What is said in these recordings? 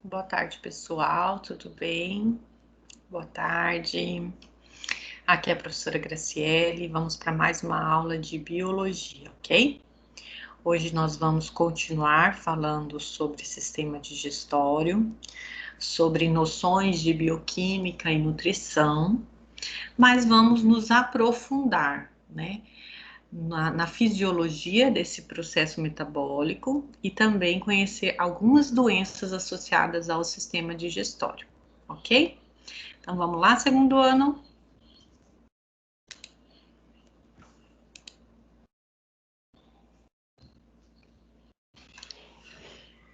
Boa tarde, pessoal, tudo bem? Boa tarde. Aqui é a professora Graciele. Vamos para mais uma aula de biologia, ok? Hoje nós vamos continuar falando sobre sistema digestório, sobre noções de bioquímica e nutrição, mas vamos nos aprofundar, né? Na fisiologia desse processo metabólico e também conhecer algumas doenças associadas ao sistema digestório, ok? Então vamos lá, segundo ano.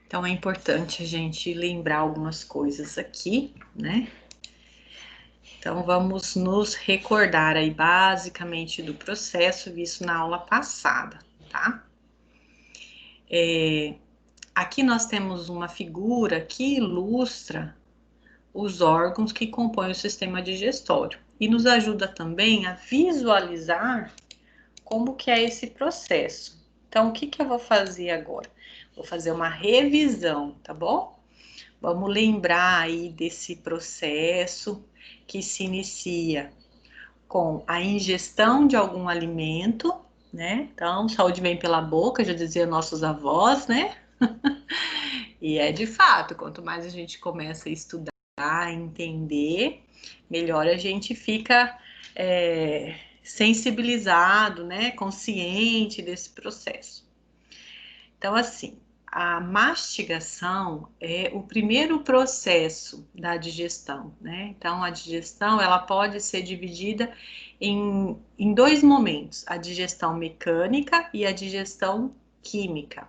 Então é importante a gente lembrar algumas coisas aqui, né? Então vamos nos recordar aí basicamente do processo visto na aula passada, tá? Aqui nós temos uma figura que ilustra os órgãos que compõem o sistema digestório e nos ajuda também a visualizar como que é esse processo. Então, o que que eu vou fazer agora? Vou fazer uma revisão, tá bom? Vamos lembrar aí desse processo que se inicia com a ingestão de algum alimento, né? Então, saúde vem pela boca, já dizia nossos avós, né? E é de fato, quanto mais a gente começa a estudar, a entender, melhor a gente fica sensibilizado, né? Consciente desse processo. Então, assim, a mastigação é o primeiro processo da digestão, né? Então, a digestão, ela pode ser dividida em dois momentos, a digestão mecânica e a digestão química.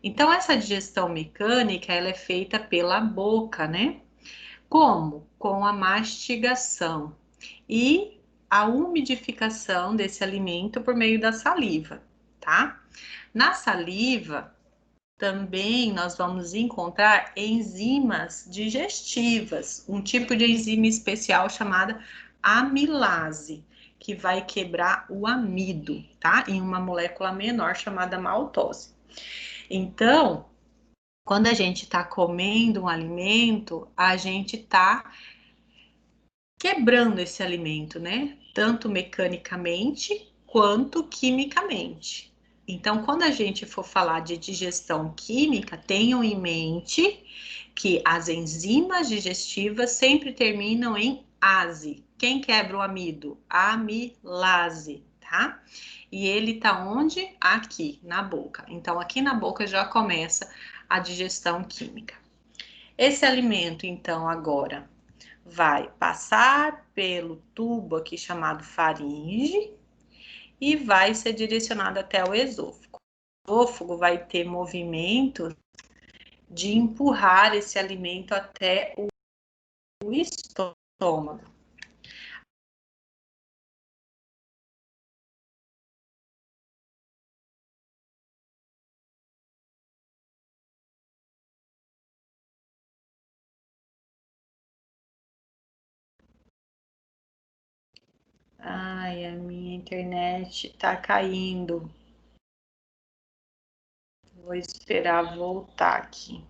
Então, essa digestão mecânica, ela é feita pela boca, né? Como? Com a mastigação e a umidificação desse alimento por meio da saliva, tá? Na saliva, também nós vamos encontrar enzimas digestivas, um tipo de enzima especial chamada amilase, que vai quebrar o amido, tá? Em uma molécula menor chamada maltose. Então, quando a gente está comendo um alimento, a gente está quebrando esse alimento, né? Tanto mecanicamente quanto quimicamente. Então, quando a gente for falar de digestão química, tenham em mente que as enzimas digestivas sempre terminam em ase. Quem quebra o amido? Amilase, tá? E ele tá onde? Aqui, na boca. Então, aqui na boca já começa a digestão química. Esse alimento, então, agora vai passar pelo tubo aqui chamado faringe e vai ser direcionado até o esôfago. O esôfago vai ter movimento de empurrar esse alimento até o estômago. Ai, a minha internet tá caindo. Vou esperar voltar aqui.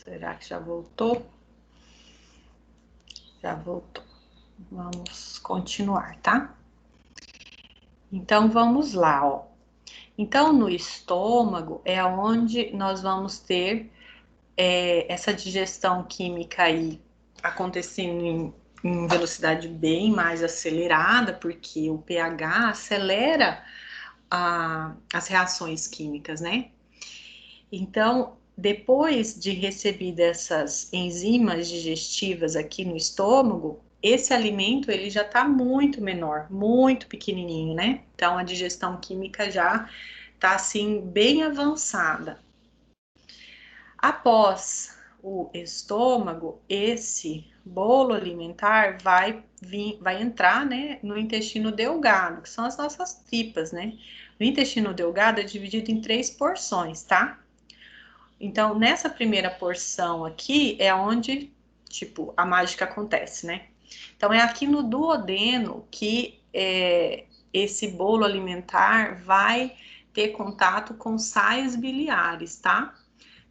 Será que já voltou? Já voltou. Vamos continuar, tá? Então vamos lá, ó. Então no estômago é onde nós vamos ter essa digestão química aí acontecendo em velocidade bem mais acelerada, porque o pH acelera as reações químicas, né? Então, depois de receber essas enzimas digestivas aqui no estômago, esse alimento ele já está muito menor, muito pequenininho, né? Então, a digestão química já está assim bem avançada. Após o estômago, esse bolo alimentar vai entrar, né, no intestino delgado, que são as nossas tripas, né? O intestino delgado é dividido em 3 porções, tá? Então, nessa primeira porção aqui é onde, tipo, a mágica acontece, né? Então, é aqui no duodeno que esse bolo alimentar vai ter contato com sais biliares, tá?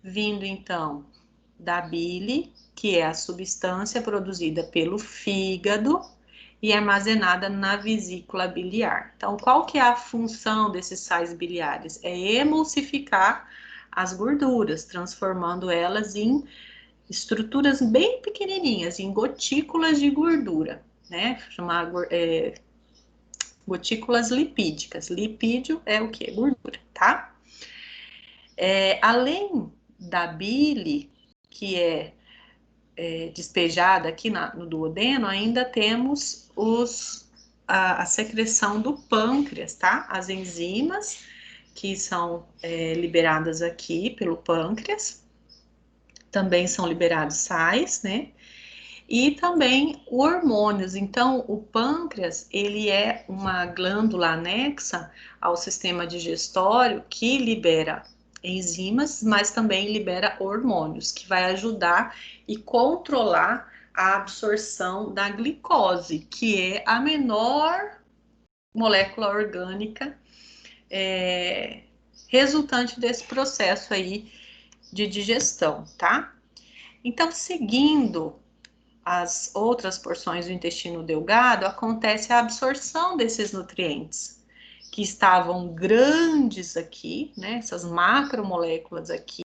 Vindo, então, da bile, que é a substância produzida pelo fígado e armazenada na vesícula biliar. Então, qual que é a função desses sais biliares? É emulsificar as gorduras, transformando elas em estruturas bem pequenininhas, em gotículas de gordura, né? Gotículas lipídicas. Lipídio é o que? Gordura, tá? Além da bile, que é despejada aqui no duodeno, ainda temos a secreção do pâncreas, tá? As enzimas que são liberadas aqui pelo pâncreas, também são liberados sais, né? E também hormônios. Então, o pâncreas, ele é uma glândula anexa ao sistema digestório que libera enzimas, mas também libera hormônios, que vai ajudar e controlar a absorção da glicose, que é a menor molécula orgânica resultante desse processo aí de digestão, tá? Então, seguindo as outras porções do intestino delgado, acontece a absorção desses nutrientes, que estavam grandes aqui, né? Essas macromoléculas aqui,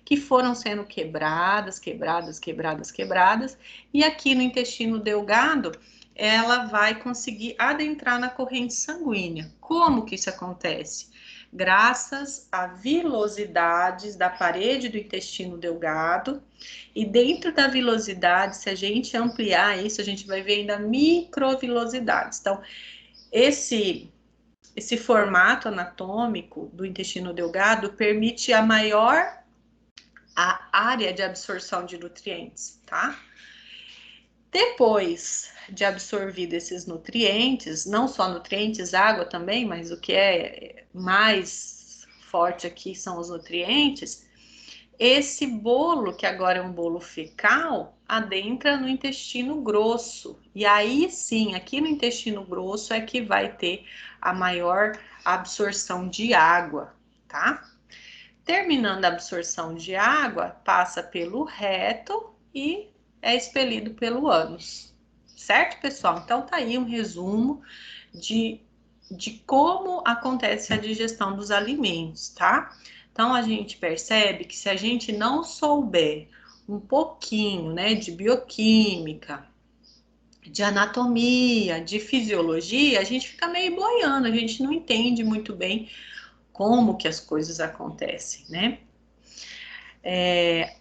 que foram sendo quebradas, e aqui no intestino delgado, ela vai conseguir adentrar na corrente sanguínea. Como que isso acontece? Graças a vilosidades da parede do intestino delgado, e dentro da vilosidade, se a gente ampliar isso, a gente vai ver ainda microvilosidades. Então, esse formato anatômico do intestino delgado permite a área de absorção de nutrientes, tá? Depois de absorvido esses nutrientes, não só nutrientes, água também, mas o que é mais forte aqui são os nutrientes. Esse bolo, que agora é um bolo fecal, adentra no intestino grosso. E aí sim, aqui no intestino grosso é que vai ter a maior absorção de água, tá? Terminando a absorção de água, passa pelo reto e é expelido pelo ânus. Certo, pessoal? Então tá aí um resumo de como acontece a digestão dos alimentos, tá? Então, a gente percebe que se a gente não souber um pouquinho, né, de bioquímica, de anatomia, de fisiologia, a gente fica meio boiando, a gente não entende muito bem como que as coisas acontecem, né?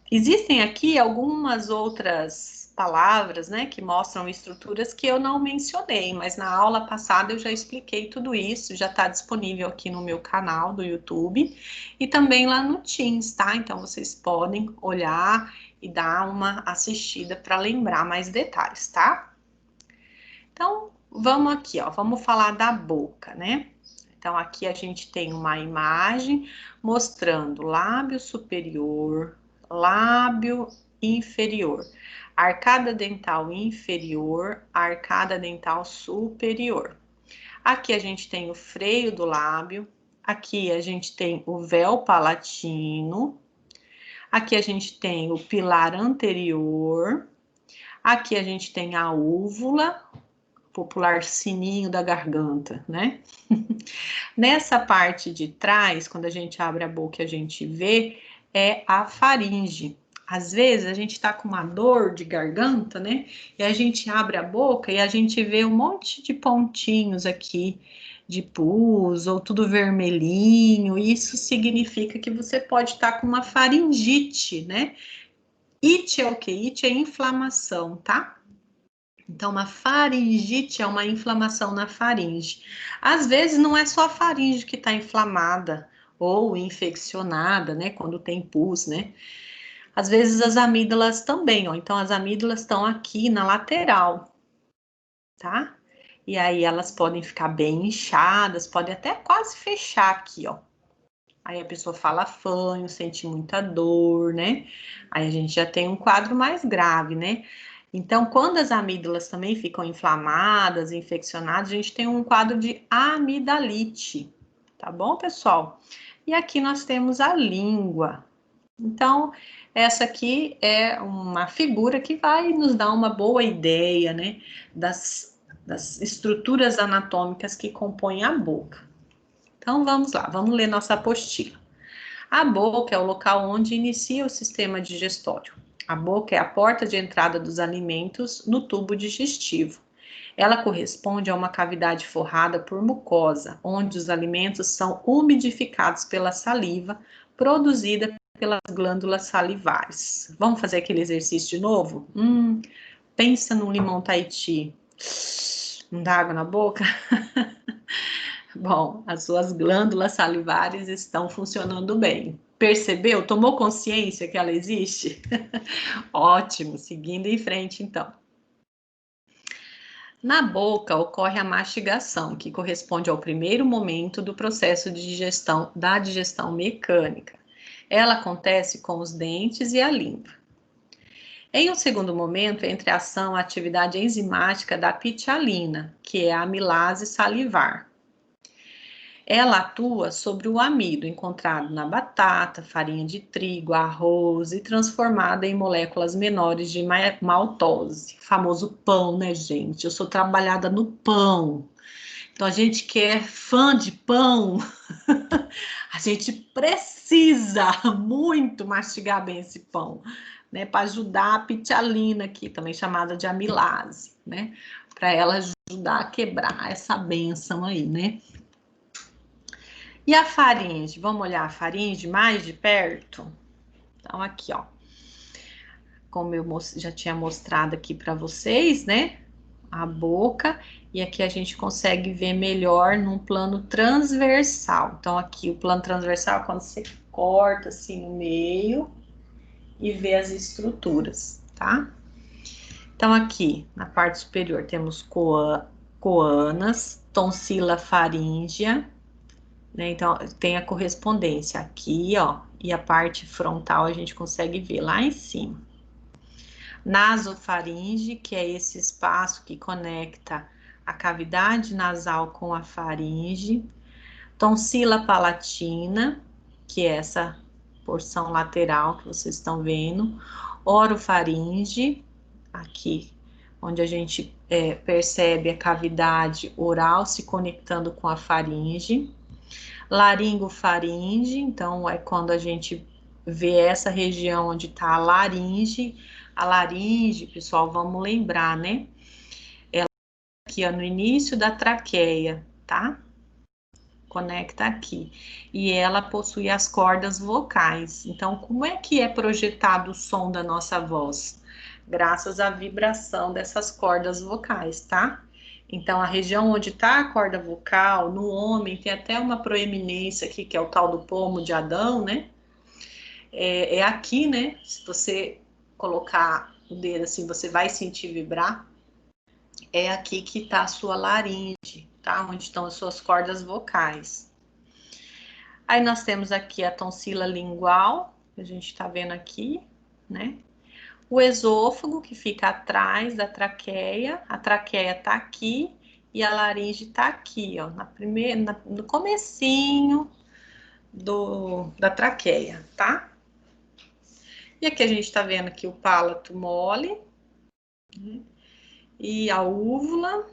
Existem aqui algumas outras palavras, né, que mostram estruturas que eu não mencionei, mas na aula passada eu já expliquei tudo isso, já está disponível aqui no meu canal do YouTube e também lá no Teams, tá? Então vocês podem olhar e dar uma assistida para lembrar mais detalhes, tá? Então, vamos aqui, ó, vamos falar da boca, né? Então, aqui a gente tem uma imagem mostrando lábio superior, lábio inferior, arcada dental inferior, arcada dental superior. Aqui a gente tem o freio do lábio, aqui a gente tem o véu palatino, aqui a gente tem o pilar anterior, aqui a gente tem a úvula, popular sininho da garganta, né? Nessa parte de trás, quando a gente abre a boca e a gente vê, é a faringe. Às vezes a gente tá com uma dor de garganta, né? E a gente abre a boca e a gente vê um monte de pontinhos aqui de pus ou tudo vermelhinho. Isso significa que você pode estar com uma faringite, né? Ite é o que? Ite é inflamação, tá? Então, uma faringite é uma inflamação na faringe. Às vezes, não é só a faringe que está inflamada ou infeccionada, né? Quando tem pus, né? Às vezes, as amígdalas também, ó. Então, as amígdalas estão aqui na lateral, tá? E aí, elas podem ficar bem inchadas, podem até quase fechar aqui, ó. Aí a pessoa fala fanho, sente muita dor, né? Aí a gente já tem um quadro mais grave, né? Então, quando as amígdalas também ficam inflamadas, infeccionadas, a gente tem um quadro de amidalite, tá bom, pessoal? E aqui nós temos a língua. Então, essa aqui é uma figura que vai nos dar uma boa ideia, né, das estruturas anatômicas que compõem a boca. Então, vamos lá, vamos ler nossa apostila. A boca é o local onde inicia o sistema digestório. A boca é a porta de entrada dos alimentos no tubo digestivo. Ela corresponde a uma cavidade forrada por mucosa, onde os alimentos são umidificados pela saliva produzida pelas glândulas salivares. Vamos fazer aquele exercício de novo? Pensa num limão Tahiti. Não dá água na boca? Bom, as suas glândulas salivares estão funcionando bem. Percebeu? Tomou consciência que ela existe? Ótimo, seguindo em frente então. Na boca ocorre a mastigação, que corresponde ao primeiro momento do processo de digestão, da digestão mecânica. Ela acontece com os dentes e a língua. Em um segundo momento, entra em ação a atividade enzimática da pitialina, que é a amilase salivar. Ela atua sobre o amido encontrado na batata, farinha de trigo, arroz e transformada em moléculas menores de maltose. Famoso pão, né, gente? Eu sou trabalhada no pão. Então, a gente que é fã de pão, a gente precisa muito mastigar bem esse pão, né? Para ajudar a pitialina aqui, também chamada de amilase, né? Para ela ajudar a quebrar essa benção aí, né? E a faringe? Vamos olhar a faringe mais de perto? Então, aqui, ó. Como eu já tinha mostrado aqui para vocês, né? A boca. E aqui a gente consegue ver melhor num plano transversal. Então, aqui o plano transversal é quando você corta assim no meio e vê as estruturas, tá? Então, aqui na parte superior temos coanas, tonsila faríngea, né? Então, tem a correspondência aqui, ó, e a parte frontal a gente consegue ver lá em cima. Nasofaringe, que é esse espaço que conecta a cavidade nasal com a faringe. Tonsila palatina, que é essa porção lateral que vocês estão vendo. Orofaringe, aqui, onde a gente percebe a cavidade oral se conectando com a faringe. Laringofaringe, então é quando a gente vê essa região onde está a laringe. A laringe, pessoal, vamos lembrar, né? Ela aqui, ó, no início da traqueia, tá? Conecta aqui. E ela possui as cordas vocais. Então, como é que é projetado o som da nossa voz? Graças à vibração dessas cordas vocais, tá? Então, a região onde está a corda vocal, no homem, tem até uma proeminência aqui, que é o tal do pomo de Adão, né? É aqui, né? Se você colocar o dedo assim, você vai sentir vibrar. É aqui que está a sua laringe, tá? Onde estão as suas cordas vocais. Aí nós temos aqui a tonsila lingual, que a gente está vendo aqui, né? O esôfago, que fica atrás da traqueia. A traqueia tá aqui e a laringe tá aqui, ó, no comecinho da traqueia, tá? E aqui a gente tá vendo aqui o palato mole, né? E a úvula.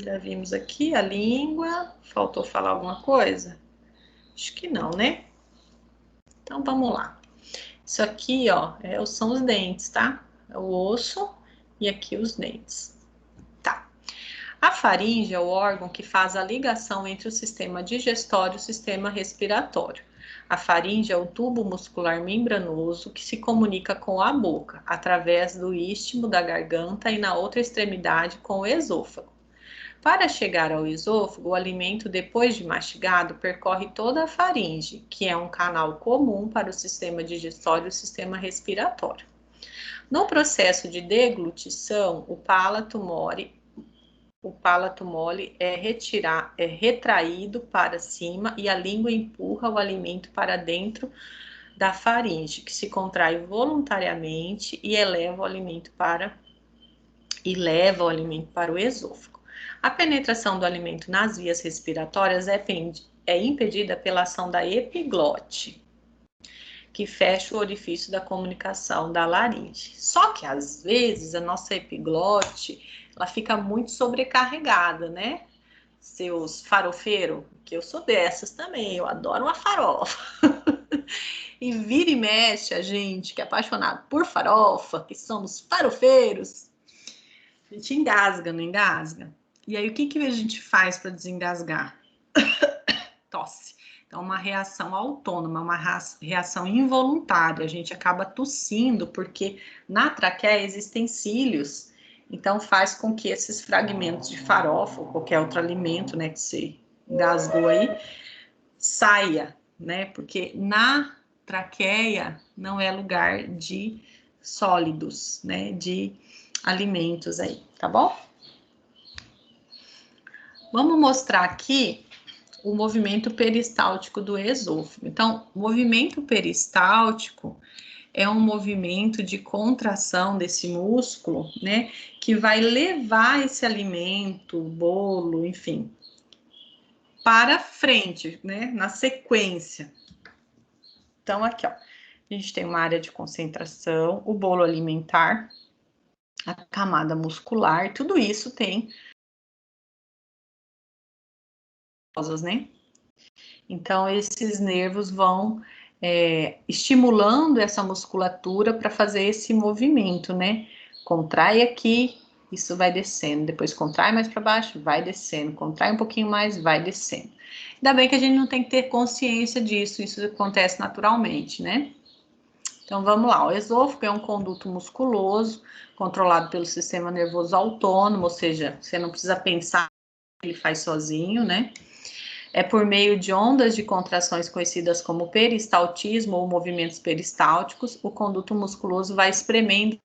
Já vimos aqui a língua. Faltou falar alguma coisa? Acho que não, né? Então vamos lá. Isso aqui, ó, são os dentes, tá? É o osso e aqui os dentes. Tá. A faringe é o órgão que faz a ligação entre o sistema digestório e o sistema respiratório. A faringe é o tubo muscular membranoso que se comunica com a boca, através do istmo da garganta e na outra extremidade com o esôfago. Para chegar ao esôfago, o alimento, depois de mastigado, percorre toda a faringe, que é um canal comum para o sistema digestório e o sistema respiratório. No processo de deglutição, o palato mole é retraído para cima e a língua empurra o alimento para dentro da faringe, que se contrai voluntariamente e leva o alimento para o esôfago. A penetração do alimento nas vias respiratórias é impedida pela ação da epiglote, que fecha o orifício da comunicação da laringe. Só que, às vezes, a nossa epiglote, ela fica muito sobrecarregada, né? Seus farofeiros, que eu sou dessas também, eu adoro uma farofa. E vira e mexe a gente, que é apaixonado por farofa, que somos farofeiros, a gente engasga, não engasga? E aí, o que a gente faz para desengasgar? Tosse. Então, uma reação autônoma, uma reação involuntária. A gente acaba tossindo, porque na traqueia existem cílios. Então, faz com que esses fragmentos de farofa ou qualquer outro alimento, né, que você engasgou aí, saia, né? Porque na traqueia não é lugar de sólidos, né? De alimentos aí, tá bom? Vamos mostrar aqui o movimento peristáltico do esôfago. Então, o movimento peristáltico é um movimento de contração desse músculo, né? Que vai levar esse alimento, bolo, enfim, para frente, né? Na sequência. Então, aqui, ó, a gente tem uma área de concentração, o bolo alimentar, a camada muscular, tudo isso tem, né? Então, esses nervos vão estimulando essa musculatura para fazer esse movimento, né? Contrai aqui, isso vai descendo, depois contrai mais para baixo, vai descendo, contrai um pouquinho mais, vai descendo. Ainda bem que a gente não tem que ter consciência disso, isso acontece naturalmente, né? Então, vamos lá. O esôfago é um conduto musculoso, controlado pelo sistema nervoso autônomo, ou seja, você não precisa pensar, ele faz sozinho, né? É por meio de ondas de contrações conhecidas como peristaltismo ou movimentos peristálticos, o conduto musculoso vai espremendo,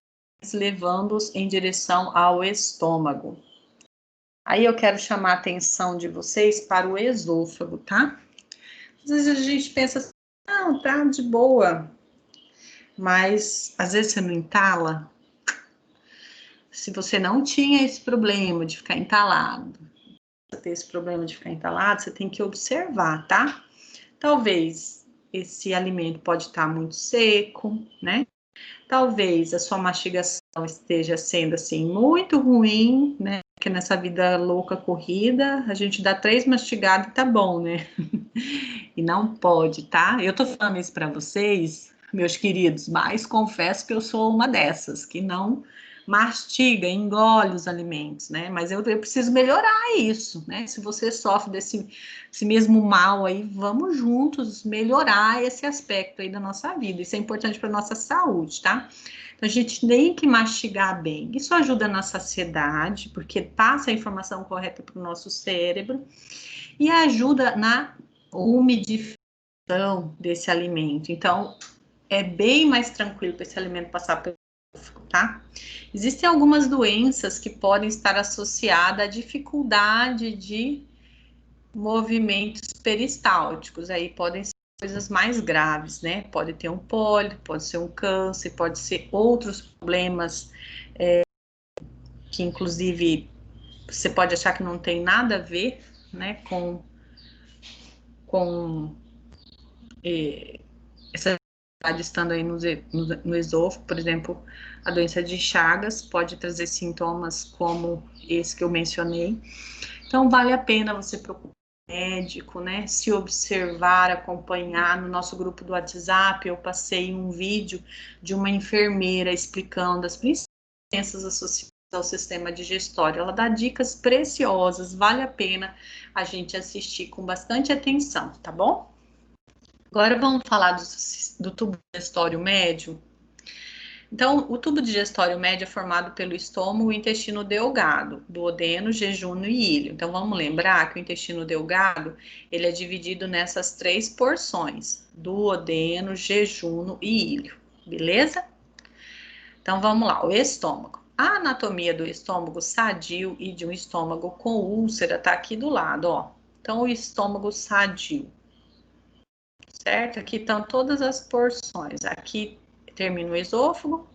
levando-os em direção ao estômago. Aí eu quero chamar a atenção de vocês para o esôfago, tá? Às vezes a gente pensa assim, não, tá de boa, mas às vezes você não entala. Se você não tinha esse problema de ficar entalado, ter esse problema de ficar entalado, você tem que observar, tá? Talvez esse alimento pode estar muito seco, né? Talvez a sua mastigação esteja sendo assim muito ruim, né? Porque nessa vida louca corrida, a gente dá 3 mastigadas e tá bom, né? E não pode, tá? Eu tô falando isso para vocês, meus queridos, mas confesso que eu sou uma dessas que não mastiga, engole os alimentos, né? Mas eu preciso melhorar isso, né? Se você sofre desse mesmo mal aí, vamos juntos melhorar esse aspecto aí da nossa vida. Isso é importante para nossa saúde, tá? Então, a gente tem que mastigar bem. Isso ajuda na saciedade, porque passa a informação correta para o nosso cérebro e ajuda na umidificação desse alimento. Então, é bem mais tranquilo para esse alimento passar pelo estômago, tá? Existem algumas doenças que podem estar associadas à dificuldade de movimentos peristálticos. Aí podem ser coisas mais graves, né? Pode ter um pólipo, pode ser um câncer, pode ser outros problemas que, inclusive, você pode achar que não tem nada a ver, né, com essa estando aí no esôfago, por exemplo, a doença de Chagas pode trazer sintomas como esse que eu mencionei. Então, vale a pena você procurar um médico, né? Se observar, acompanhar. No nosso grupo do WhatsApp, eu passei um vídeo de uma enfermeira explicando as principais doenças associadas ao sistema digestório. Ela dá dicas preciosas, vale a pena a gente assistir com bastante atenção, tá bom? Agora vamos falar do tubo digestório médio. Então, o tubo digestório médio é formado pelo estômago e intestino delgado, duodeno, jejunum e ilho. Então, vamos lembrar que o intestino delgado, ele é dividido nessas 3 porções, duodeno, jejunum e ilho, beleza? Então, vamos lá, o estômago. A anatomia do estômago sadio e de um estômago com úlcera tá aqui do lado, ó. Então, o estômago sadio, certo? Aqui estão todas as porções. Aqui termina o esôfago.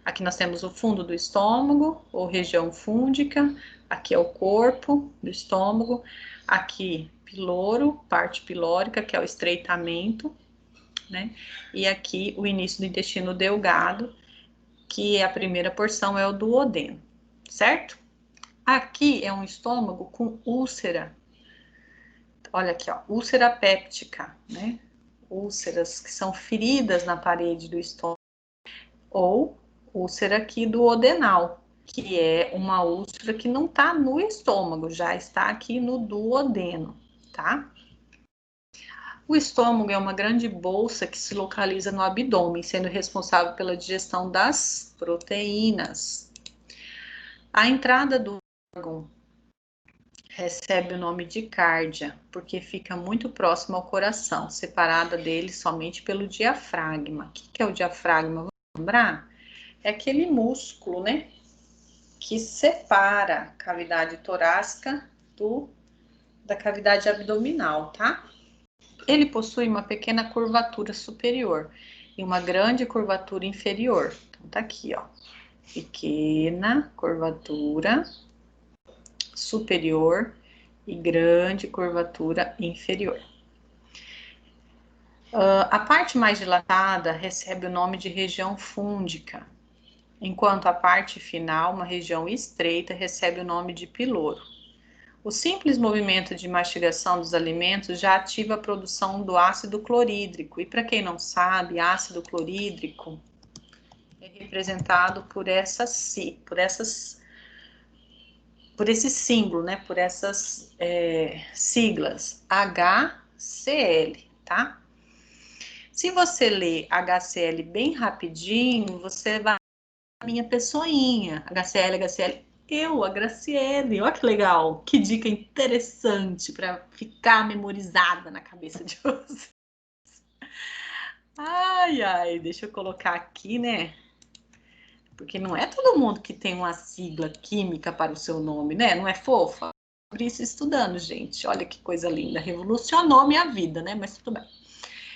Aqui nós temos o fundo do estômago, ou região fúndica. Aqui é o corpo do estômago. Aqui, piloro, parte pilórica, que é o estreitamento, né? E aqui o início do intestino delgado, que é a primeira porção, é o duodeno, certo? Aqui é um estômago com úlcera. Olha aqui, ó, úlcera péptica, né? Úlceras que são feridas na parede do estômago. Ou úlcera aqui duodenal, que é uma úlcera que não está no estômago, já está aqui no duodeno, tá? O estômago é uma grande bolsa que se localiza no abdômen, sendo responsável pela digestão das proteínas. A entrada do órgão recebe o nome de cárdia, porque fica muito próximo ao coração, separada dele somente pelo diafragma. O que é o diafragma? Vamos lembrar? É aquele músculo, né, que separa a cavidade torácica da cavidade abdominal, tá? Ele possui uma pequena curvatura superior e uma grande curvatura inferior. Então, tá aqui, ó. Pequena curvatura superior e grande curvatura inferior. A parte mais dilatada recebe o nome de região fúndica, enquanto a parte final, uma região estreita, recebe o nome de piloro. O simples movimento de mastigação dos alimentos já ativa a produção do ácido clorídrico. E para quem não sabe, ácido clorídrico é representado por esse símbolo, né? Por essas siglas, HCl, tá? Se você ler HCl bem rapidinho, você vai a minha pessoinha, HCl, a Graciele, olha que legal, que dica interessante para ficar memorizada na cabeça de vocês. Ai, deixa eu colocar aqui, né? Porque não é todo mundo que tem uma sigla química para o seu nome, né? Não é fofa? Por isso estudando, gente. Olha que coisa linda, revolucionou minha vida, né? Mas tudo bem.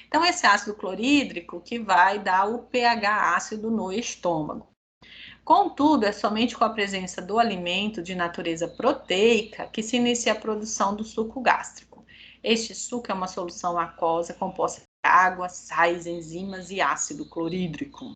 Então, esse ácido clorídrico que vai dar o pH ácido no estômago. Contudo, é somente com a presença do alimento de natureza proteica que se inicia a produção do suco gástrico. Este suco é uma solução aquosa composta de água, sais, enzimas e ácido clorídrico.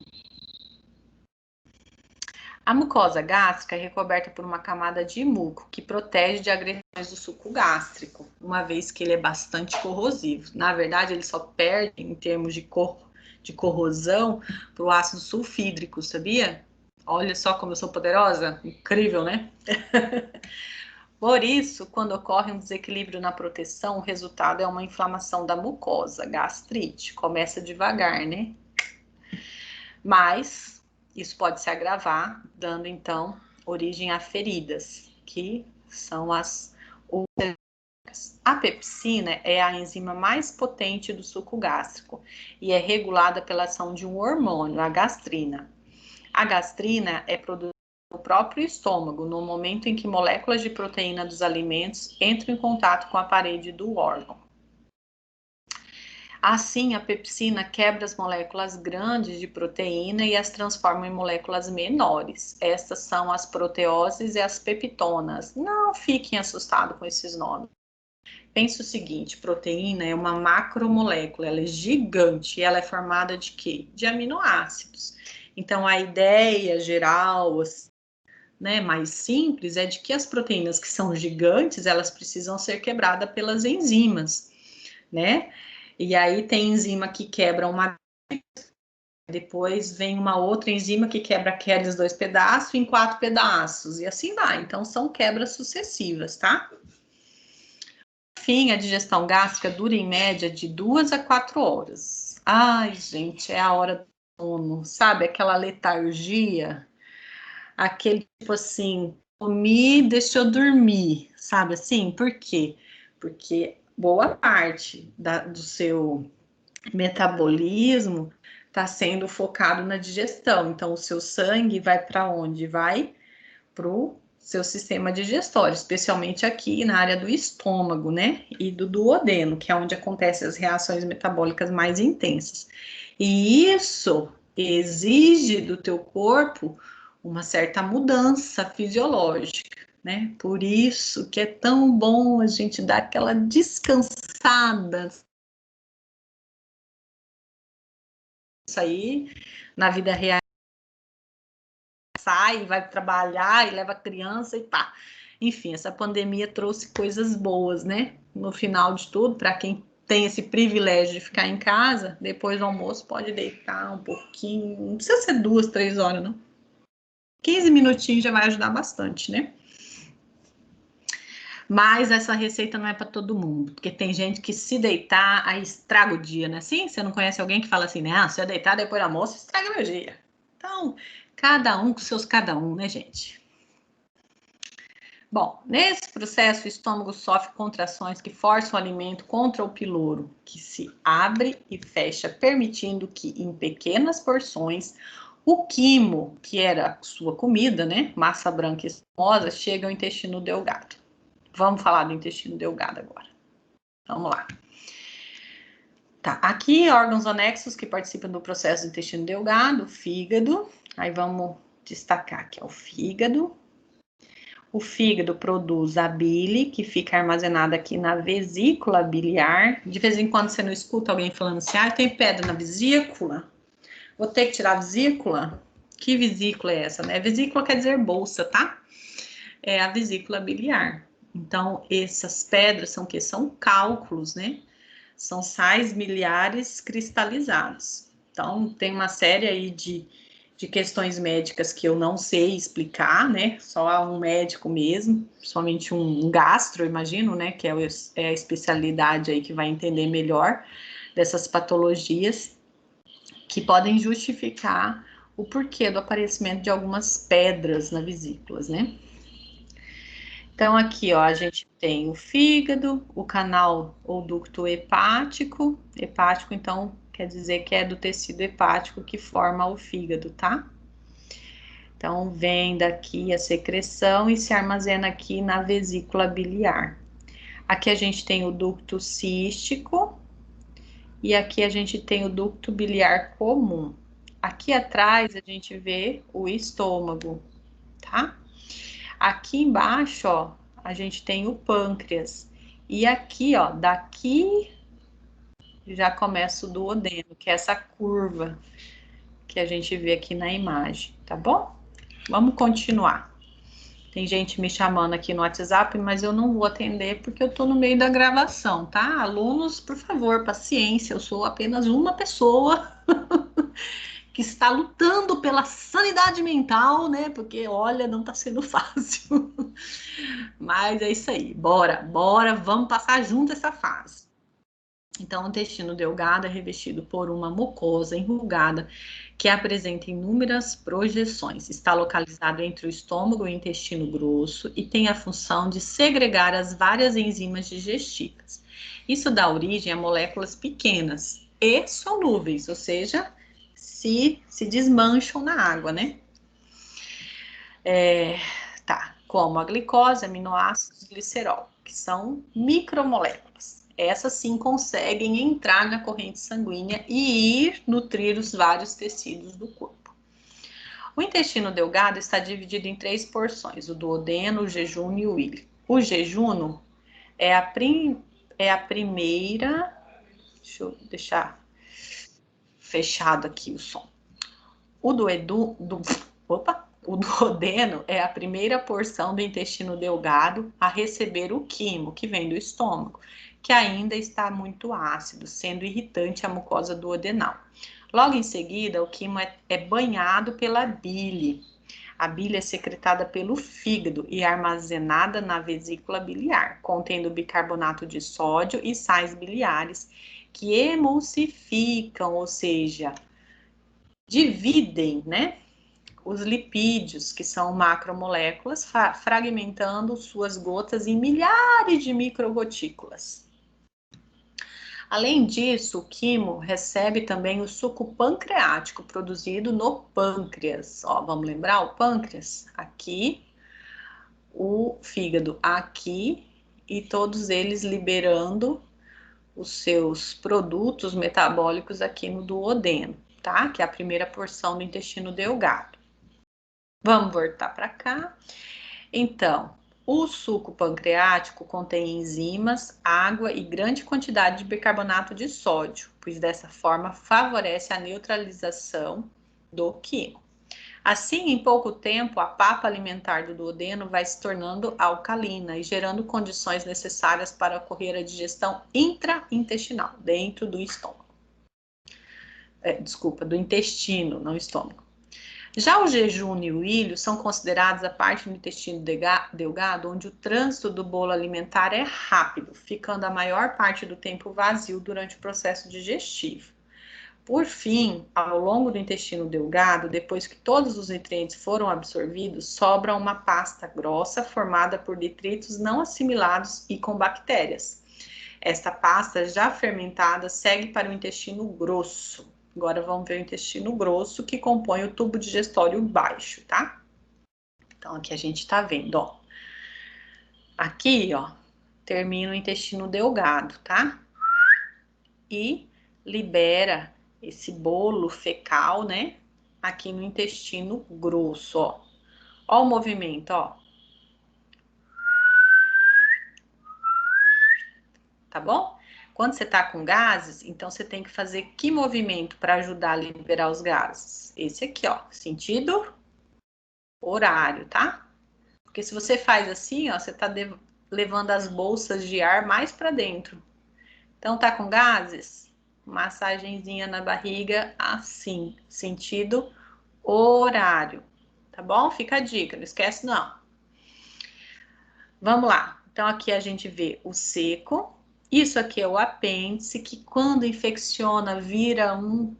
A mucosa gástrica é recoberta por uma camada de muco que protege de agressões do suco gástrico, uma vez que ele é bastante corrosivo. Na verdade, ele só perde em termos de corrosão para o ácido sulfídrico, sabia? Olha só como eu sou poderosa, incrível, né? Por isso, quando ocorre um desequilíbrio na proteção, o resultado é uma inflamação da mucosa, gastrite. Começa devagar, né? Mas isso pode se agravar, dando então origem a feridas, que são as úlceras. A pepsina é a enzima mais potente do suco gástrico e é regulada pela ação de um hormônio, a gastrina. A gastrina é produzida no próprio estômago, no momento em que moléculas de proteína dos alimentos entram em contato com a parede do órgão. Assim, a pepsina quebra as moléculas grandes de proteína e as transforma em moléculas menores. Estas são as proteoses e as peptonas. Não fiquem assustados com esses nomes. Pense o seguinte, proteína é uma macromolécula, ela é gigante e ela é formada de quê? De aminoácidos. Então, a ideia geral, né, mais simples, é de que as proteínas que são gigantes, elas precisam ser quebradas pelas enzimas, né? E aí tem enzima que quebra uma, depois vem uma outra enzima que quebra aqueles 2 pedaços em 4 pedaços, e assim vai. Então, são quebras sucessivas, tá? Enfim, a digestão gástrica dura em média de 2 a 4 horas. Ai, gente, é a hora do sono, sabe? Aquela letargia, aquele tipo assim, comi, deixa eu dormir, sabe assim? Por quê? Porque boa parte do seu metabolismo está sendo focado na digestão. Então, o seu sangue vai para onde? Vai para o seu sistema digestório, especialmente aqui na área do estômago, né? E do duodeno, que é onde acontecem as reações metabólicas mais intensas. E isso exige do teu corpo uma certa mudança fisiológica. né? Por isso que é tão bom a gente dar aquela descansada. Isso aí, na vida real, sai, vai trabalhar e leva a criança e pá. Enfim, essa pandemia trouxe coisas boas, né? No final de tudo, para quem tem esse privilégio de ficar em casa, depois do almoço pode deitar um pouquinho, não precisa ser 2, 3 horas, não. 15 minutinhos já vai ajudar bastante, né? Mas essa receita não é para todo mundo, porque tem gente que se deitar, aí estraga o dia, né? Assim, você não conhece alguém que fala assim, né? Se eu deitar depois do almoço, estraga meu dia. Então, cada um com seus cada um, né, gente? Bom, nesse processo, o estômago sofre contrações que forçam o alimento contra o piloro, que se abre e fecha, permitindo que, em pequenas porções, o quimo, que era a sua comida, né, massa branca e espumosa, chega ao intestino delgado. Vamos falar do intestino delgado agora. Vamos lá. Tá, aqui órgãos anexos que participam do processo do intestino delgado, fígado. Aí vamos destacar que é o fígado. O fígado produz a bile, que fica armazenada aqui na vesícula biliar. De vez em quando você não escuta alguém falando assim, ah, tem pedra na vesícula, vou ter que tirar a vesícula. Que vesícula é essa, né? Vesícula quer dizer bolsa, tá? É a vesícula biliar. Então, essas pedras são o quê? São cálculos, né? São sais biliares cristalizados. Então, tem uma série aí de questões médicas que eu não sei explicar, né? Só um médico mesmo, somente um gastro, imagino, né? Que é a especialidade aí que vai entender melhor dessas patologias que podem justificar o porquê do aparecimento de algumas pedras na vesículas, né? Então, aqui, ó, a gente tem o fígado, o canal ou ducto hepático. Hepático, então, quer dizer que é do tecido hepático que forma o fígado, tá? Então, vem daqui a secreção e se armazena aqui na vesícula biliar. Aqui a gente tem o ducto cístico e aqui a gente tem o ducto biliar comum. Aqui atrás a gente vê o estômago, tá? Aqui embaixo, ó, a gente tem o pâncreas. E aqui, ó, daqui já começa o duodeno, que é essa curva que a gente vê aqui na imagem, tá bom? Vamos continuar. Tem gente me chamando aqui no WhatsApp, mas eu não vou atender porque eu tô no meio da gravação, tá? Alunos, por favor, paciência, eu sou apenas uma pessoa que está lutando pela sanidade mental, né? Porque, olha, não tá sendo fácil. Mas é isso aí, bora, vamos passar junto essa fase. Então, o intestino delgado é revestido por uma mucosa enrugada que apresenta inúmeras projeções. Está localizado entre o estômago e o intestino grosso e tem a função de segregar as várias enzimas digestivas. Isso dá origem a moléculas pequenas e solúveis, ou seja, se desmancham na água, né? Tá, como a glicose, aminoácidos, glicerol, que são micromoléculas. Essas sim conseguem entrar na corrente sanguínea e ir nutrir os vários tecidos do corpo. O intestino delgado está dividido em 3 porções: o duodeno, o jejum e o íleo. O jejum é a primeira. Deixa eu deixar fechado aqui o som. O duodeno é a primeira porção do intestino delgado a receber o quimo, que vem do estômago, que ainda está muito ácido, sendo irritante a mucosa duodenal. Logo em seguida, o quimo é banhado pela bile. A bile é secretada pelo fígado e armazenada na vesícula biliar, contendo bicarbonato de sódio e sais biliares que emulsificam, ou seja, dividem, né, os lipídios, que são macromoléculas, fragmentando suas gotas em milhares de microgotículas. Além disso, o quimo recebe também o suco pancreático produzido no pâncreas. Ó, vamos lembrar o pâncreas? Aqui, o fígado aqui, e todos eles liberando os seus produtos metabólicos aqui no duodeno, tá? Que é a primeira porção do intestino delgado. Vamos voltar para cá. Então, O suco pancreático contém enzimas, água e grande quantidade de bicarbonato de sódio, pois dessa forma favorece a neutralização do quimo. Assim, em pouco tempo, a papa alimentar do duodeno vai se tornando alcalina e gerando condições necessárias para ocorrer a digestão intraintestinal, dentro do estômago. Do intestino, não estômago. Já o jejum e o ilho são considerados a parte do intestino delgado onde o trânsito do bolo alimentar é rápido, ficando a maior parte do tempo vazio durante o processo digestivo. Por fim, ao longo do intestino delgado, depois que todos os nutrientes foram absorvidos, sobra uma pasta grossa formada por detritos não assimilados e com bactérias. Esta pasta já fermentada segue para o intestino grosso. Agora vamos ver o intestino grosso, que compõe o tubo digestório baixo, tá? Então, aqui a gente tá vendo, ó. Aqui, ó, termina o intestino delgado, tá? E libera esse bolo fecal, né? Aqui no intestino grosso, ó. Ó o movimento, ó. Tá bom? Quando você tá com gases, então você tem que fazer que movimento para ajudar a liberar os gases? Esse aqui, ó, sentido horário, tá? Porque se você faz assim, ó, você tá levando as bolsas de ar mais para dentro. Então tá com gases? Massagenzinha na barriga, assim, sentido horário, tá bom? Fica a dica, não esquece não. Vamos lá. Então aqui a gente vê o seco. Isso aqui é o apêndice, que quando infecciona vira um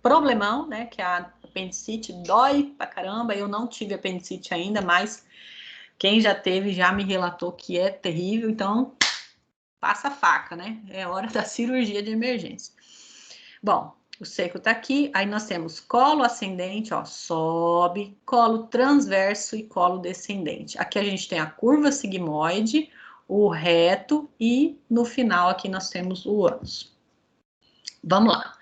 problemão, né? Que a apendicite dói pra caramba. Eu não tive apendicite ainda, mas quem já teve já me relatou que é terrível. Então, passa a faca, né? É hora da cirurgia de emergência. Bom, o seco tá aqui. Aí nós temos colo ascendente, ó, sobe, colo transverso e colo descendente. Aqui a gente tem a curva sigmoide, o reto e no final aqui nós temos o ânus. Vamos lá.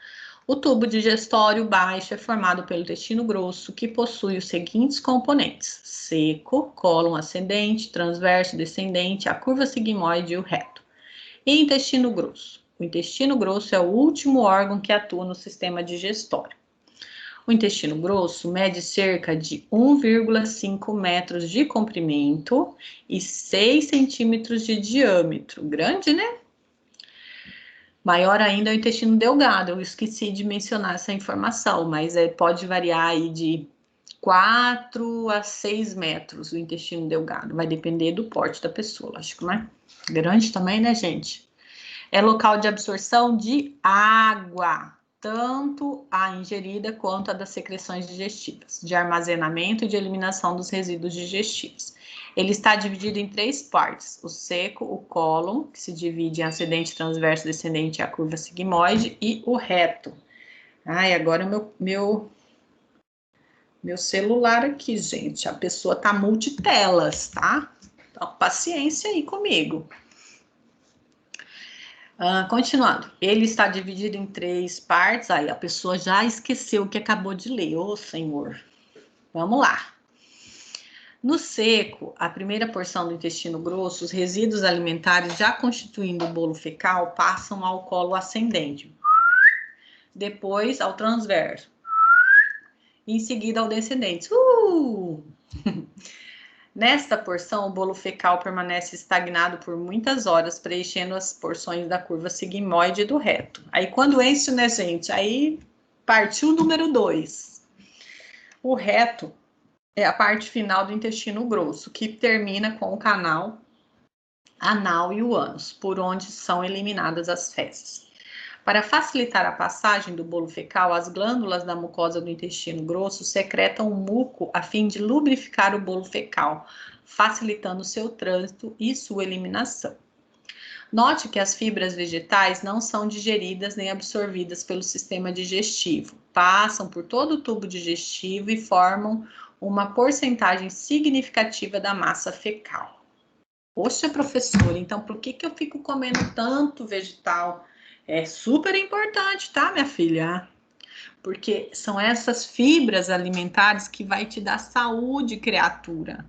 O tubo digestório baixo é formado pelo intestino grosso, que possui os seguintes componentes: seco, cólon ascendente, transverso, descendente, a curva sigmoide e o reto. E intestino grosso. O intestino grosso é o último órgão que atua no sistema digestório. O intestino grosso mede cerca de 1,5 metros de comprimento e 6 centímetros de diâmetro. Grande, né? Maior ainda é o intestino delgado. Eu esqueci de mencionar essa informação, mas pode variar aí de 4 a 6 metros o intestino delgado. Vai depender do porte da pessoa, lógico, né? Grande também, né, gente? É local de absorção de água, tanto a ingerida quanto a das secreções digestivas, de armazenamento e de eliminação dos resíduos digestivos. Ele está dividido em 3 partes: o seco, o cólon, que se divide em ascendente, transverso, descendente e a curva sigmoide, e o reto. Ai, agora meu celular aqui, gente, a pessoa tá multitelas, tá? Então, paciência aí comigo. Continuando, ele está dividido em 3 partes. Aí a pessoa já esqueceu o que acabou de ler. Ô, Senhor. Vamos lá. No seco, a primeira porção do intestino grosso, os resíduos alimentares já constituindo o bolo fecal passam ao colo ascendente, depois ao transverso, e em seguida ao descendente. Nesta porção, o bolo fecal permanece estagnado por muitas horas, preenchendo as porções da curva sigmoide do reto. Aí, quando enche, né, gente? Aí partiu o número 2. O reto é a parte final do intestino grosso, que termina com o canal anal e o ânus, por onde são eliminadas as fezes. Para facilitar a passagem do bolo fecal, as glândulas da mucosa do intestino grosso secretam um muco a fim de lubrificar o bolo fecal, facilitando seu trânsito e sua eliminação. Note que as fibras vegetais não são digeridas nem absorvidas pelo sistema digestivo, passam por todo o tubo digestivo e formam uma porcentagem significativa da massa fecal. Poxa, professora, então por que eu fico comendo tanto vegetal? É super importante, tá, minha filha? Porque são essas fibras alimentares que vai te dar saúde, criatura.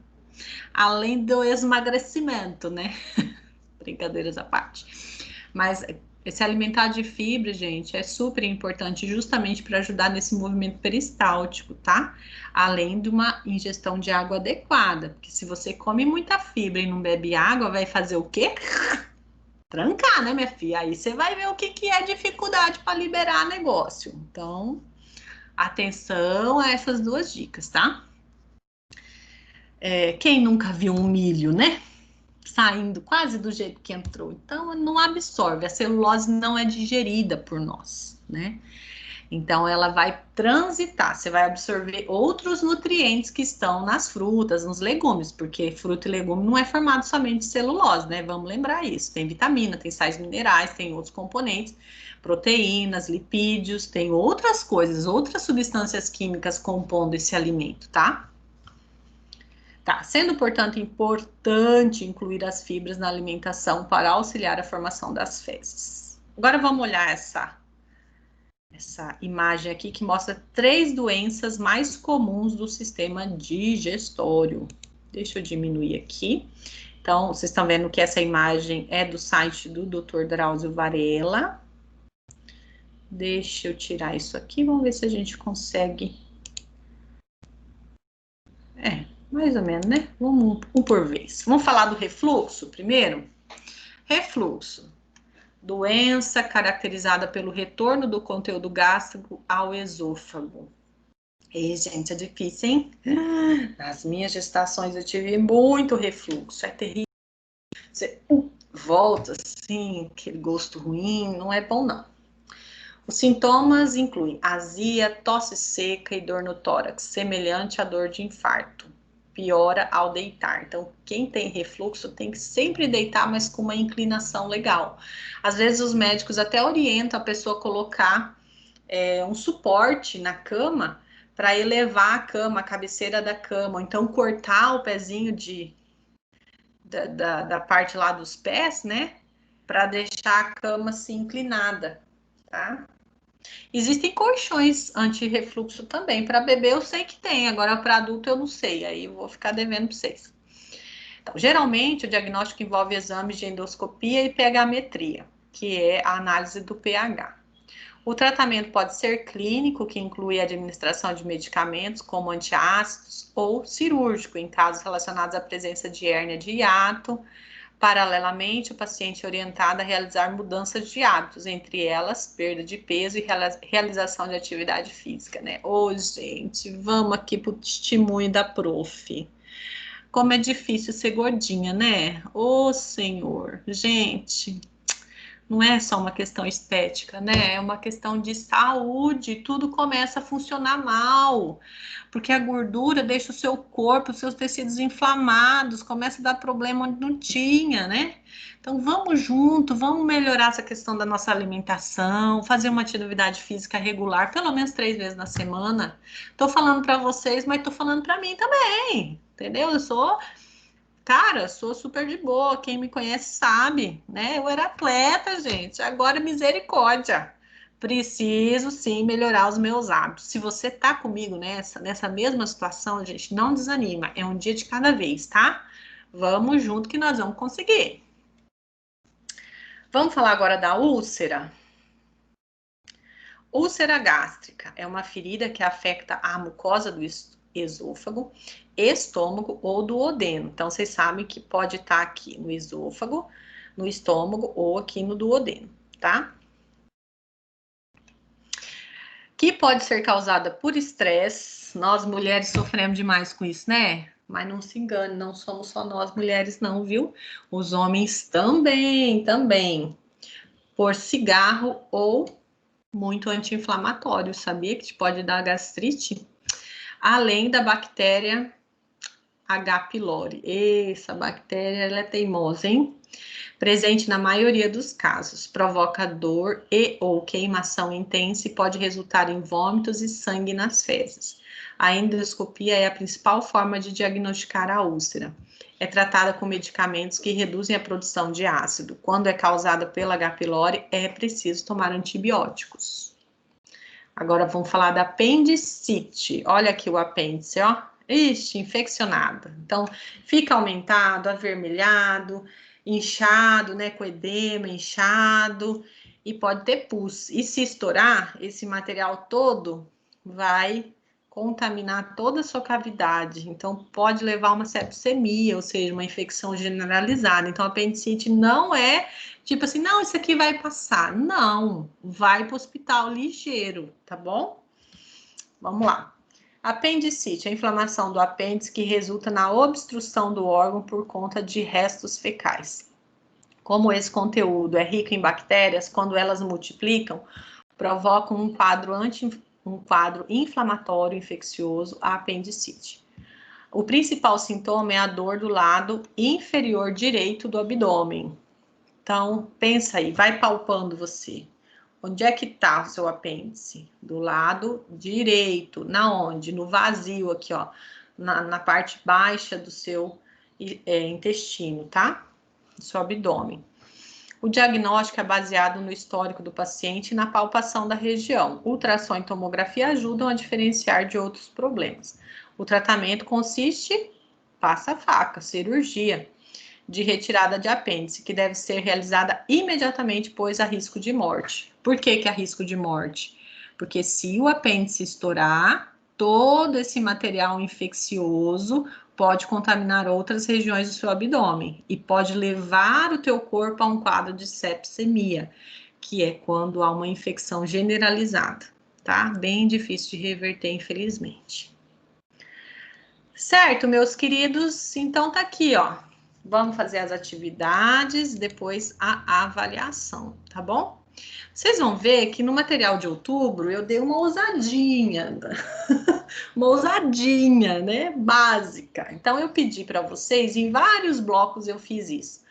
Além do emagrecimento, né? Brincadeiras à parte. Mas se alimentar de fibra, gente, é super importante justamente para ajudar nesse movimento peristáltico, tá? Além de uma ingestão de água adequada. Porque se você come muita fibra e não bebe água, vai fazer o quê? Trancar, né, minha filha? Aí você vai ver o que, que é dificuldade para liberar negócio. Então, atenção a essas duas dicas, tá? Quem nunca viu um milho, né? Saindo quase do jeito que entrou. Então, não absorve. A celulose não é digerida por nós, né? Então, ela vai transitar. Você vai absorver outros nutrientes que estão nas frutas, nos legumes, porque fruta e legume não é formado somente de celulose, né? Vamos lembrar isso. Tem vitamina, tem sais minerais, tem outros componentes, proteínas, lipídios, tem outras coisas, outras substâncias químicas compondo esse alimento, tá? Tá, sendo, portanto, importante incluir as fibras na alimentação para auxiliar a formação das fezes. Agora vamos olhar essa imagem aqui que mostra 3 doenças mais comuns do sistema digestório. Deixa eu diminuir aqui. Então, vocês estão vendo que essa imagem é do site do Dr. Drauzio Varela. Deixa eu tirar isso aqui, vamos ver se a gente consegue. Mais ou menos, né? Vamos um por vez. Vamos falar do refluxo primeiro? Refluxo. Doença caracterizada pelo retorno do conteúdo gástrico ao esôfago. E, gente, é difícil, hein? Nas minhas gestações eu tive muito refluxo. É terrível. Você volta assim, aquele gosto ruim, não é bom, não. Os sintomas incluem azia, tosse seca e dor no tórax, semelhante à dor de infarto. Piora ao deitar. Então, quem tem refluxo tem que sempre deitar, mas com uma inclinação legal. Às vezes, os médicos até orientam a pessoa a colocar um suporte na cama para elevar a cama, a cabeceira da cama, ou então cortar o pezinho da parte lá dos pés, né? Para deixar a cama assim inclinada, tá? Existem colchões anti-refluxo também. Para bebê eu sei que tem, agora para adulto eu não sei, aí eu vou ficar devendo para vocês. Então, geralmente o diagnóstico envolve exames de endoscopia e pH-metria, que é a análise do pH. O tratamento pode ser clínico, que inclui a administração de medicamentos como antiácidos, ou cirúrgico, em casos relacionados à presença de hérnia de hiato. Paralelamente, o paciente é orientado a realizar mudanças de hábitos, entre elas, perda de peso e realização de atividade física, né? Ô, gente, vamos aqui pro testemunho da prof. Como é difícil ser gordinha, né? Ô, senhor, gente, não é só uma questão estética, né? É uma questão de saúde. Tudo começa a funcionar mal, porque a gordura deixa o seu corpo, os seus tecidos inflamados, começa a dar problema onde não tinha, né? Então vamos junto, vamos melhorar essa questão da nossa alimentação, fazer uma atividade física regular, pelo menos 3 vezes na semana. Tô falando para vocês, mas tô falando para mim também, entendeu? Cara, sou super de boa, quem me conhece sabe, né? Eu era atleta, gente, agora misericórdia. Preciso sim melhorar os meus hábitos. Se você tá comigo nessa mesma situação, gente, não desanima, é um dia de cada vez, tá? Vamos junto que nós vamos conseguir. Vamos falar agora da úlcera. Úlcera gástrica é uma ferida que afeta a mucosa do esôfago, estômago ou duodeno. Então, vocês sabem que pode estar aqui no esôfago, no estômago ou aqui no duodeno, tá? Que pode ser causada por estresse. Nós mulheres sofremos demais com isso, né? Mas não se engane, não somos só nós mulheres não, viu? Os homens também. Por cigarro ou muito anti-inflamatório, sabia que te pode dar gastrite? Além da bactéria H. pylori. Essa bactéria ela é teimosa, hein? Presente na maioria dos casos, provoca dor e ou queimação intensa e pode resultar em vômitos e sangue nas fezes. A endoscopia é a principal forma de diagnosticar a úlcera. É tratada com medicamentos que reduzem a produção de ácido. Quando é causada pela H. pylori, é preciso tomar antibióticos. Agora vamos falar da apendicite. Olha aqui o apêndice, ó. Ixi, infeccionada. Então, fica aumentado, avermelhado, inchado, né? Com edema, inchado, e pode ter pus. E se estourar, esse material todo vai contaminar toda a sua cavidade. Então, pode levar a uma septicemia, ou seja, uma infecção generalizada. Então, a apendicite não é tipo assim, não, isso aqui vai passar. Não, vai para o hospital ligeiro, tá bom? Vamos lá. Apendicite, a inflamação do apêndice que resulta na obstrução do órgão por conta de restos fecais. Como esse conteúdo é rico em bactérias, quando elas multiplicam, provocam um quadro inflamatório infeccioso, a apendicite. O principal sintoma é a dor do lado inferior direito do abdômen. Então, pensa aí, vai palpando você. Onde é que tá o seu apêndice? Do lado direito. Na onde? No vazio aqui, ó. Na parte baixa do seu intestino, tá? Do seu abdômen. O diagnóstico é baseado no histórico do paciente e na palpação da região. Ultrassom e tomografia ajudam a diferenciar de outros problemas. O tratamento consiste, passa a faca, cirurgia de retirada de apêndice, que deve ser realizada imediatamente, pois há risco de morte. Por que há risco de morte? Porque se o apêndice estourar, todo esse material infeccioso pode contaminar outras regiões do seu abdômen e pode levar o teu corpo a um quadro de sepsemia, que é quando há uma infecção generalizada, tá? Bem difícil de reverter, infelizmente. Certo, meus queridos? Então tá aqui, ó. Vamos fazer as atividades, depois a avaliação, tá bom? Vocês vão ver que no material de outubro eu dei uma ousadinha, uma ousadinha, né? Básica. Então eu pedi para vocês, em vários blocos eu fiz isso,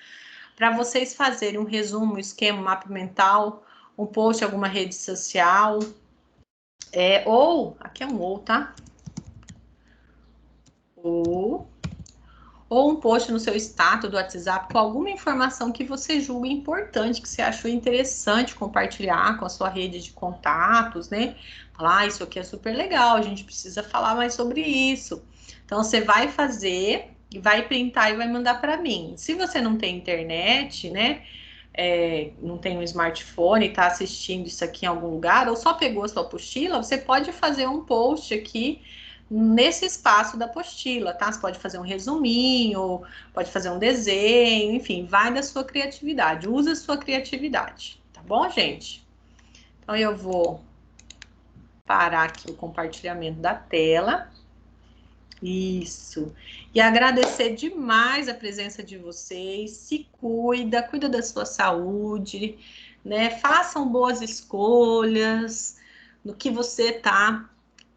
para vocês fazerem um resumo, um esquema, um mapa mental, um post, alguma rede social, aqui é um ou, tá? Ou um post no seu status do WhatsApp com alguma informação que você julga importante, que você achou interessante compartilhar com a sua rede de contatos, né? Falar, isso aqui é super legal, a gente precisa falar mais sobre isso. Então, você vai fazer e vai printar e vai mandar para mim. Se você não tem internet, né? Não tem um smartphone, está assistindo isso aqui em algum lugar, ou só pegou a sua apostila, você pode fazer um post aqui nesse espaço da apostila, tá? Você pode fazer um resuminho, pode fazer um desenho, enfim, vai da sua criatividade, usa a sua criatividade, tá bom, gente? Então, eu vou parar aqui o compartilhamento da tela. Isso. E agradecer demais a presença de vocês. Se cuida da sua saúde, né? Façam boas escolhas no que você está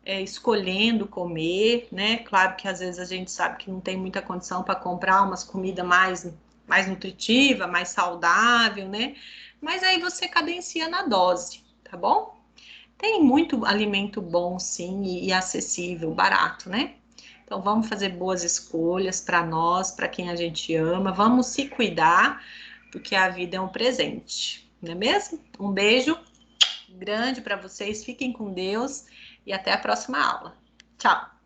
escolhendo comer, né? Claro que às vezes a gente sabe que não tem muita condição para comprar umas comidas mais nutritiva, mais saudável, né? Mas aí você cadencia na dose, tá bom? Tem muito alimento bom, sim, e acessível, barato, né? Então, vamos fazer boas escolhas para nós, para quem a gente ama. Vamos se cuidar, porque a vida é um presente, não é mesmo? Um beijo grande para vocês, fiquem com Deus e até a próxima aula. Tchau!